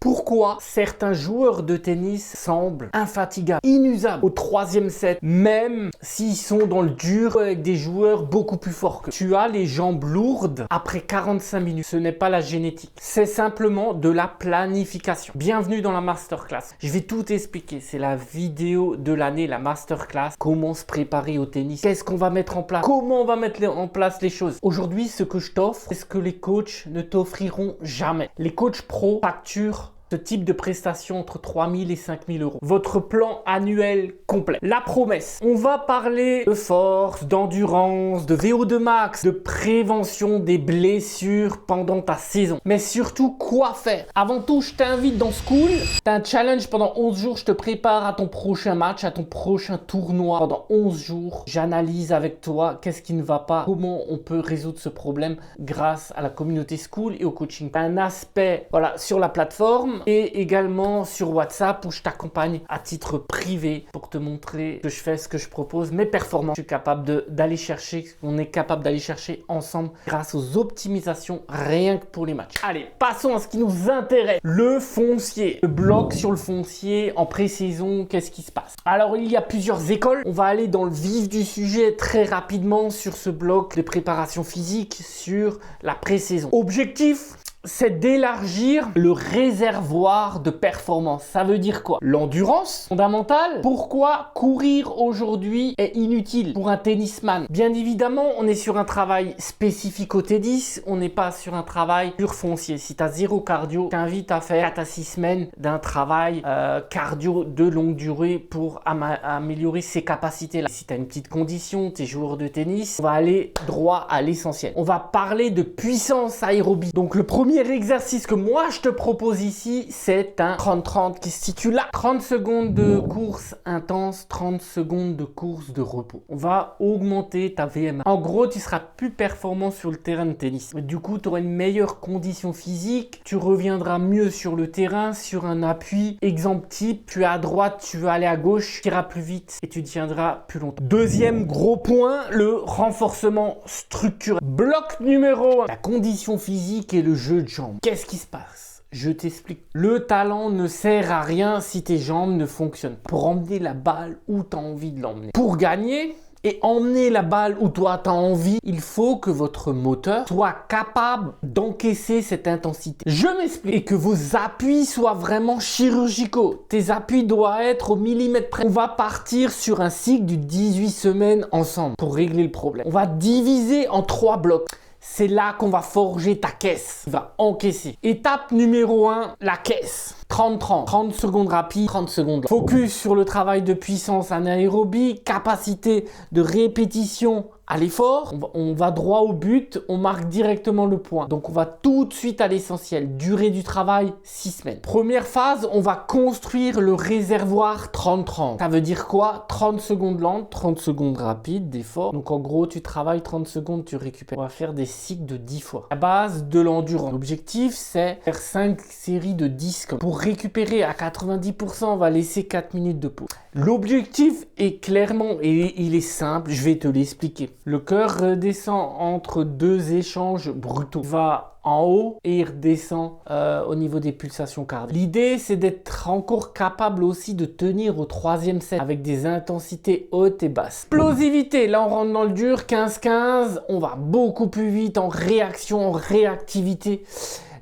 Pourquoi certains joueurs de tennis semblent infatigables, inusables au troisième set, même s'ils sont dans le dur avec des joueurs beaucoup plus forts que tu as les jambes lourdes après 45 minutes. Ce n'est pas la génétique, c'est simplement de la planification. Bienvenue dans la masterclass. Je vais tout expliquer. C'est la vidéo de l'année, la masterclass. Comment se préparer au tennis? Qu'est-ce qu'on va mettre en place? Comment on va mettre en place les choses? Aujourd'hui, ce que je t'offre, c'est ce que les coachs ne t'offriront jamais. Les coachs pro facturent ce type de prestation entre 3 000 et 5 000 euros. Votre plan annuel complet. La promesse. On va parler de force, d'endurance, de VO2 max, de prévention des blessures pendant ta saison. Mais surtout, quoi faire? Avant tout, je t'invite dans School. Tu as un challenge pendant 11 jours. Je te prépare à ton prochain match, à ton prochain tournoi. Pendant 11 jours, j'analyse avec toi qu'est-ce qui ne va pas, comment on peut résoudre ce problème grâce à la communauté School et au coaching. Tu as un aspect sur la plateforme et également sur WhatsApp où je t'accompagne à titre privé pour te montrer que je fais, ce que je propose, mes performances. Je suis capable d'aller chercher, on est capable d'aller chercher ensemble grâce aux optimisations rien que pour les matchs. Allez, passons à ce qui nous intéresse. Le foncier, le bloc sur le foncier en pré-saison, qu'est-ce qui se passe? Alors, il y a plusieurs écoles. On va aller dans le vif du sujet très rapidement sur ce bloc de préparation physique sur la pré-saison. Objectif, c'est d'élargir le réservoir de performance. Ça veut dire quoi? L'endurance fondamentale. Pourquoi courir aujourd'hui est inutile pour un tennisman? Bien évidemment, on est sur un travail spécifique au tennis. On n'est pas sur un travail pur foncier. Si tu as zéro cardio, je t'invite à faire 4 à 6 semaines d'un travail cardio de longue durée pour améliorer ses capacités. Là. Si tu as une petite condition, tu es joueur de tennis, on va aller droit à l'essentiel. On va parler de puissance aérobie. Donc le premier exercice que moi je te propose ici, c'est un 30-30 qui se situe là. 30 secondes de course intense, 30 secondes de course de repos. On va augmenter ta VMA. En gros, tu seras plus performant sur le terrain de tennis. Du coup, tu auras une meilleure condition physique. Tu reviendras mieux sur le terrain, sur un appui. Exemple type, tu es à droite, tu veux aller à gauche, tu iras plus vite et tu tiendras plus longtemps. Deuxième gros point, le renforcement structurel. Bloc numéro 1, la condition physique et le jeu de jambes. Qu'est-ce qui se passe? Je t'explique. Le talent ne sert à rien si tes jambes ne fonctionnent pas. Pour emmener la balle où tu as envie de l'emmener. Pour gagner et emmener la balle où toi tu as envie, il faut que votre moteur soit capable d'encaisser cette intensité. Je m'explique. Et que vos appuis soient vraiment chirurgicaux. Tes appuis doivent être au millimètre près. On va partir sur un cycle de 18 semaines ensemble pour régler le problème. On va diviser en 3 blocs. C'est là qu'on va forger ta caisse. Tu vas encaisser. Étape numéro 1, la caisse. 30-30. 30 secondes rapides, 30 secondes. Focus sur le travail de puissance anaérobie, capacité de répétition à l'effort. On va droit au but, on marque directement le point. Donc on va tout de suite à l'essentiel. Durée du travail, 6 semaines. Première phase, on va construire le réservoir 30-30. Ça veut dire quoi? 30 secondes lentes, 30 secondes rapides d'effort. Donc en gros, tu travailles 30 secondes, tu récupères. On va faire des cycles de 10 fois. La base de l'endurance. L'objectif, c'est faire 5 séries de 10. Pour récupérer à 90%, on va laisser 4 minutes de pause. L'objectif est clairement, et il est simple, je vais te l'expliquer. Le cœur redescend entre 2 échanges brutaux. Il va en haut et il redescend au niveau des pulsations cardiaques. L'idée, c'est d'être encore capable aussi de tenir au 3e set avec des intensités hautes et basses. Explosivité, là on rentre dans le dur, 15-15, on va beaucoup plus vite en réaction, en réactivité.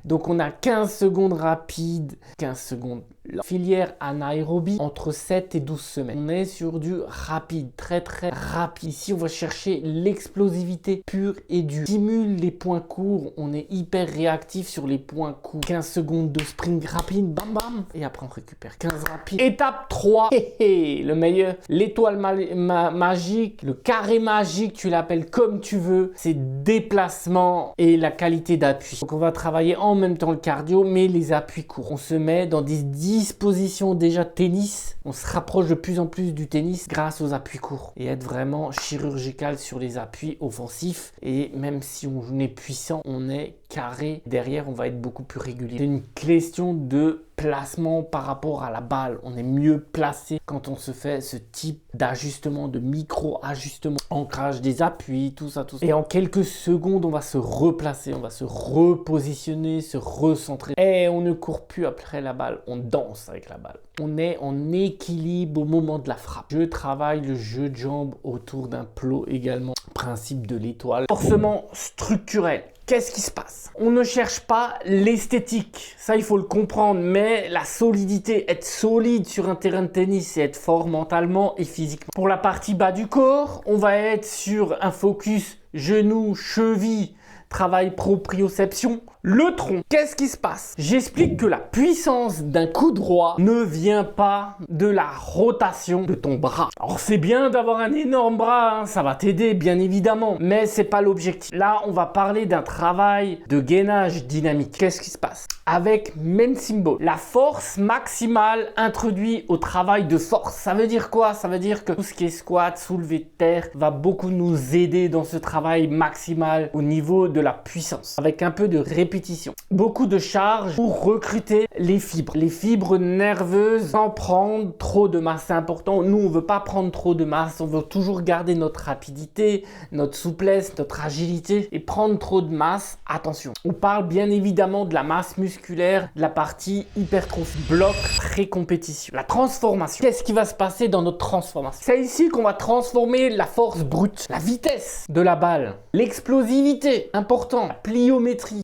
Donc on a 15 secondes rapides, 15 secondes la filière anaérobie entre 7 et 12 semaines. On est sur du rapide, très rapide. Ici, on va chercher l'explosivité pure et dure. Stimule les points courts, on est hyper réactif sur les points courts. 15 secondes de sprint rapide, bam bam, et après on récupère 15 rapides. Étape 3, le meilleur, l'étoile magique, le carré magique, tu l'appelles comme tu veux, c'est déplacement et la qualité d'appui. Donc on va travailler en même temps le cardio, mais les appuis courts. On se met dans des dispositions déjà tennis. On se rapproche de plus en plus du tennis grâce aux appuis courts et être vraiment chirurgical sur les appuis offensifs. Et même si on est puissant, on est carré. Derrière, on va être beaucoup plus régulier. C'est une question de placement par rapport à la balle. On est mieux placé quand on se fait ce type d'ajustement, de micro-ajustement, ancrage des appuis, tout ça, tout ça. Et en quelques secondes, on va se replacer, on va se repositionner, se recentrer. Et on ne court plus après la balle, on danse avec la balle. On est en équilibre au moment de la frappe. Je travaille le jeu de jambes autour d'un plot également. Principe de l'étoile. Forcément structurel. Qu'est-ce qui se passe? On ne cherche pas l'esthétique, ça il faut le comprendre, mais la solidité, être solide sur un terrain de tennis, c'est être fort mentalement et physiquement. Pour la partie bas du corps, on va être sur un focus genou, cheville, travail proprioception. Le tronc, qu'est-ce qui se passe? J'explique que la puissance d'un coup droit ne vient pas de la rotation de ton bras. Alors c'est bien d'avoir un énorme bras, hein, ça va t'aider bien évidemment, mais c'est pas l'objectif. Là, on va parler d'un travail de gainage dynamique. Qu'est-ce qui se passe? Avec main symbol, la force maximale introduite au travail de force. Ça veut dire quoi? Ça veut dire que tout ce qui est squat, soulevé de terre va beaucoup nous aider dans ce travail maximal au niveau de la puissance, avec un peu de répétition. Beaucoup de charges pour recruter les fibres nerveuses sans prendre trop de masse. C'est important. Nous, on veut pas prendre trop de masse. On veut toujours garder notre rapidité, notre souplesse, notre agilité. Et prendre trop de masse, attention. On parle bien évidemment de la masse musculaire, de la partie hypertrophie, bloc, pré-compétition. La transformation. Qu'est-ce qui va se passer dans notre transformation? C'est ici qu'on va transformer la force brute, la vitesse de la balle, l'explosivité, important, la pliométrie.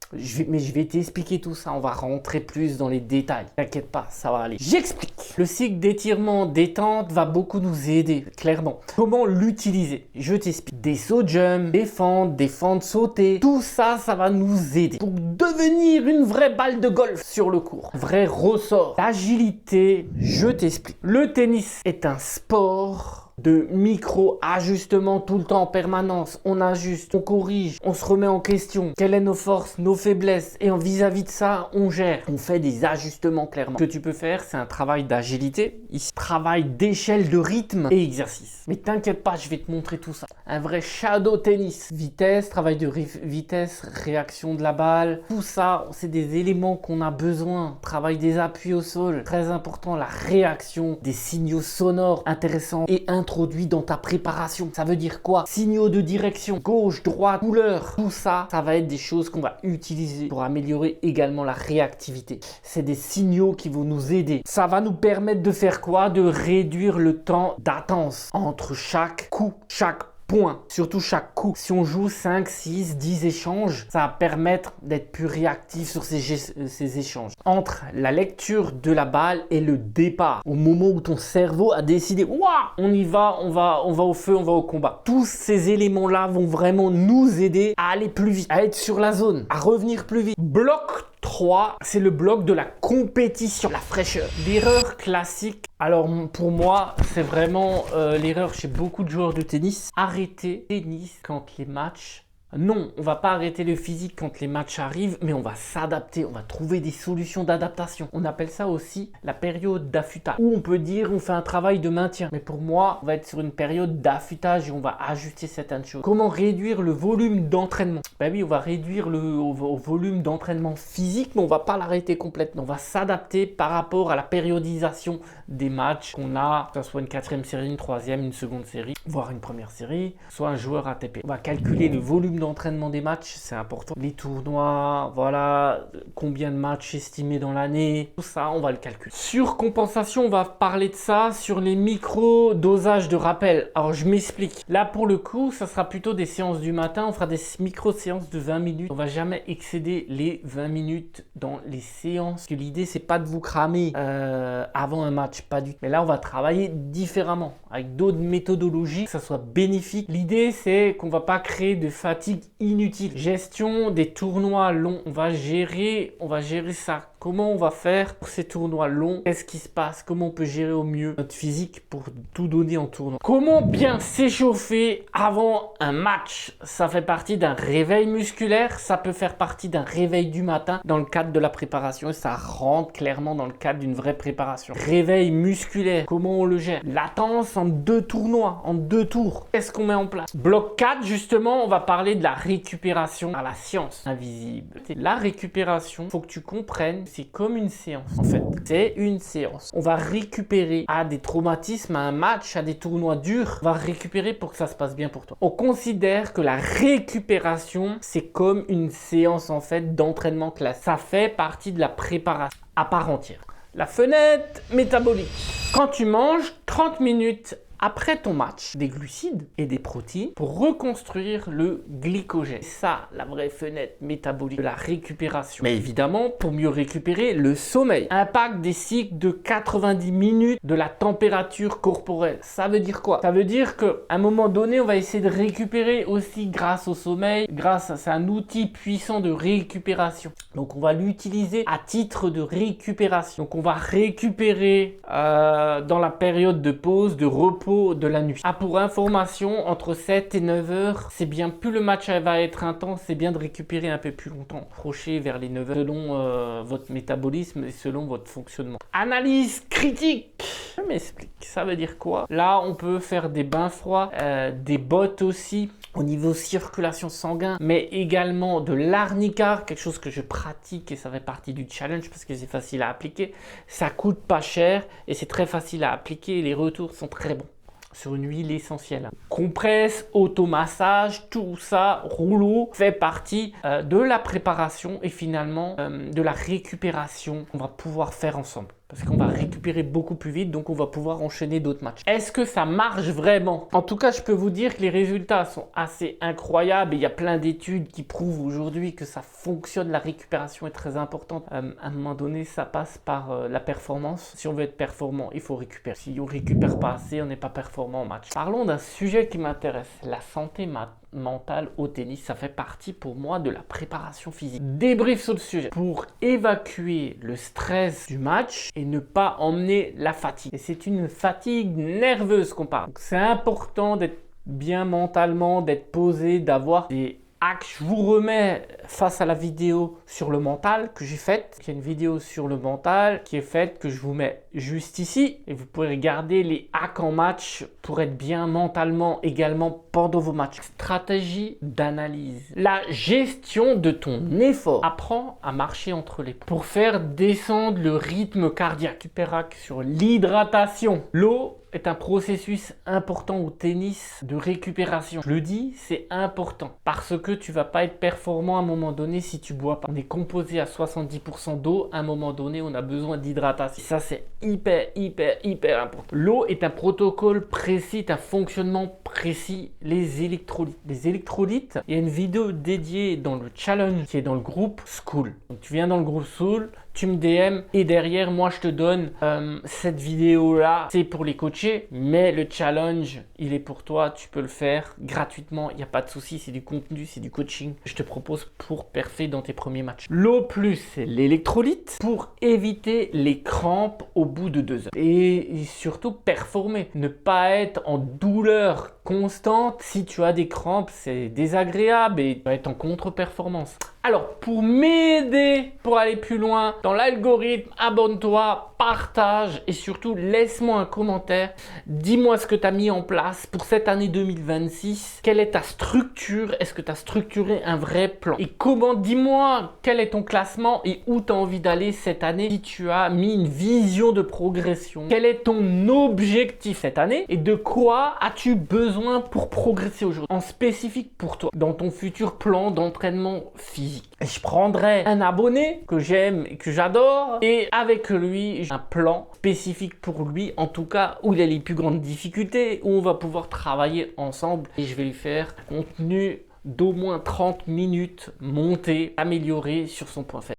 Mais je vais t'expliquer tout ça, on va rentrer plus dans les détails. T'inquiète pas, ça va aller. J'explique. Le cycle d'étirement, détente va beaucoup nous aider, clairement. Comment l'utiliser? Je t'explique. Des sauts jump, des fentes sautées, tout ça, ça va nous aider pour devenir une vraie balle de golf sur le court. Vrai ressort. L'agilité, je t'explique. Le tennis est un sport de micro-ajustement tout le temps en permanence. On ajuste, on corrige, on se remet en question. Quelles sont nos forces, nos faiblesses? Et en vis-à-vis de ça, on gère. On fait des ajustements clairement. Ce que tu peux faire, c'est un travail d'agilité. Ici, travail d'échelle de rythme et exercice. Mais t'inquiète pas, je vais te montrer tout ça. Un vrai shadow tennis. Vitesse, travail de vitesse, réaction de la balle. Tout ça, c'est des éléments qu'on a besoin. Travail des appuis au sol. Très important, la réaction des signaux sonores intéressants et introduit dans ta préparation. Ça veut dire quoi? Signaux de direction, gauche, droite, couleur. Tout ça, ça va être des choses qu'on va utiliser pour améliorer également la réactivité. C'est des signaux qui vont nous aider. Ça va nous permettre de faire quoi? De réduire le temps d'attente entre chaque coup, chaque point, surtout chaque coup. Si on joue 5, 6, 10 échanges, ça va permettre d'être plus réactif sur ces échanges. Entre la lecture de la balle et le départ, au moment où ton cerveau a décidé, waouh, on y va, on va au feu, on va au combat. Tous ces éléments-là vont vraiment nous aider à aller plus vite, à être sur la zone, à revenir plus vite. Bloc 3, c'est le bloc de la compétition, la fraîcheur. L'erreur classique, alors pour moi, c'est vraiment l'erreur chez beaucoup de joueurs de tennis. Arrêter tennis quand les matchs... Non, on va pas arrêter le physique quand les matchs arrivent, mais on va s'adapter, on va trouver des solutions d'adaptation. On appelle ça aussi la période d'affûtage. Ou on peut dire on fait un travail de maintien. Mais pour moi, on va être sur une période d'affûtage et on va ajuster certaines choses. Comment réduire le volume d'entraînement? Ben oui, on va réduire au volume d'entraînement physique, mais on va pas l'arrêter complètement. On va s'adapter par rapport à la périodisation des matchs qu'on a, que ce soit une 4e série, une 3e, une seconde série, voire une première série, soit un joueur ATP. On va calculer le volume d'entraînement des matchs, c'est important. Les tournois, voilà, combien de matchs estimés dans l'année, tout ça, on va le calculer. Sur compensation, on va parler de ça sur les micro-dosages de rappel. Alors, je m'explique. Là, pour le coup, ça sera plutôt des séances du matin. On fera des micro-séances de 20 minutes. On va jamais excéder les 20 minutes dans les séances. Parce que l'idée, c'est pas de vous cramer avant un match, pas du tout. Mais là, on va travailler différemment, avec d'autres méthodologies, que ça soit bénéfique. L'idée, c'est qu'on va pas créer de fatigue inutile. Gestion des tournois longs. On va gérer ça. Comment on va faire pour ces tournois longs? Qu'est-ce qui se passe? Comment on peut gérer au mieux notre physique pour tout donner en tournoi? Comment bien s'échauffer avant un match? Ça fait partie d'un réveil musculaire. Ça peut faire partie d'un réveil du matin dans le cadre de la préparation. Et ça rentre clairement dans le cadre d'une vraie préparation. Réveil musculaire. Comment on le gère? Latence en 2 tournois, en 2 tours. Qu'est-ce qu'on met en place? Bloc 4, justement, on va parler de la récupération à la science invisible. La récupération, il faut que tu comprennes, c'est comme une séance en fait. C'est une séance. On va récupérer à des traumatismes, à un match, à des tournois durs. On va récupérer pour que ça se passe bien pour toi. On considère que la récupération, c'est comme une séance en fait d'entraînement classique. Ça fait partie de la préparation à part entière. La fenêtre métabolique. Quand tu manges 30 minutes après ton match, des glucides et des protéines pour reconstruire le glycogène. C'est ça, la vraie fenêtre métabolique de la récupération. Mais évidemment, pour mieux récupérer, le sommeil. Impact des cycles de 90 minutes de la température corporelle. Ça veut dire quoi? Ça veut dire qu'à un moment donné, on va essayer de récupérer aussi grâce au sommeil. C'est un outil puissant de récupération. Donc, on va l'utiliser à titre de récupération. Donc, on va récupérer dans la période de pause, de repos de la nuit. Pour information, entre 7 et 9 heures, c'est bien, plus le match va être intense, c'est bien de récupérer un peu plus longtemps. Approchez vers les 9 heures selon votre métabolisme et selon votre fonctionnement. Analyse critique. Je m'explique. Ça veut dire quoi? Là, on peut faire des bains froids, des bottes aussi au niveau circulation sanguine, mais également de l'arnica, quelque chose que je pratique et ça fait partie du challenge parce que c'est facile à appliquer. Ça coûte pas cher et c'est très facile à appliquer et les retours sont très bons. Sur une huile essentielle. Compresse, automassage, tout ça, rouleau, fait partie de la préparation et finalement de la récupération qu'on va pouvoir faire ensemble. Parce qu'on va récupérer beaucoup plus vite, donc on va pouvoir enchaîner d'autres matchs. Est-ce que ça marche vraiment? En tout cas, je peux vous dire que les résultats sont assez incroyables et il y a plein d'études qui prouvent aujourd'hui que ça fonctionne. La récupération est très importante. À un moment donné, ça passe par la performance. Si on veut être performant, il faut récupérer. Si on ne récupère pas assez, on n'est pas performant en match. Parlons d'un sujet qui m'intéresse, la santé mentale au tennis. Ça fait partie pour moi de la préparation physique. Débrief sur le sujet. Pour évacuer le stress du match et ne pas emmener la fatigue. Et c'est une fatigue nerveuse qu'on parle. C'est important d'être bien mentalement, d'être posé, d'avoir des actes. Je vous remets face à la vidéo sur le mental que j'ai faite. Il y a une vidéo sur le mental qui est faite que je vous mets juste ici. Et vous pouvez regarder les hacks en match pour être bien mentalement également pendant vos matchs. Stratégie d'analyse. La gestion de ton effort. Apprends à marcher entre les points pour faire descendre le rythme cardiaque. Super hack sur l'hydratation. L'eau est un processus important au tennis de récupération. Je le dis, c'est important parce que tu vas pas être performant à un moment donné si tu bois pas. On est composé à 70% d'eau. À un moment donné, on a besoin d'hydratation. Ça, c'est hyper important. L'eau est un protocole précis, un fonctionnement précis. Les électrolytes. Les électrolytes, il y a une vidéo dédiée dans le challenge qui est dans le groupe School. Donc, tu viens dans le groupe School, tu me DM et derrière, moi, je te donne cette vidéo-là. C'est pour les coachés, mais le challenge, il est pour toi. Tu peux le faire gratuitement. Il n'y a pas de souci. C'est du contenu, c'est du coaching. Je te propose pour perfer dans tes premiers matchs. L'eau plus, c'est l'électrolyte pour éviter les crampes au bout de 2 heures. Et surtout, performer. Ne pas être en douleur constante. Si tu as des crampes, c'est désagréable et tu vas être en contre-performance. Alors, pour m'aider, pour aller plus loin dans l'algorithme, abonne-toi, partage et surtout laisse-moi un commentaire. Dis-moi ce que tu as mis en place pour cette année 2026. Quelle est ta structure? Est-ce que tu as structuré un vrai plan? Et comment, dis-moi, quel est ton classement et où tu as envie d'aller cette année si tu as mis une vision de progression? Quel est ton objectif cette année et de quoi as-tu besoin pour progresser aujourd'hui en spécifique pour toi dans ton futur plan d'entraînement physique? Et je prendrai un abonné que j'aime et que j'adore et avec lui, j'ai un plan spécifique pour lui, en tout cas où il a les plus grandes difficultés, où on va pouvoir travailler ensemble et je vais lui faire un contenu d'au moins 30 minutes monté, amélioré sur son point faible.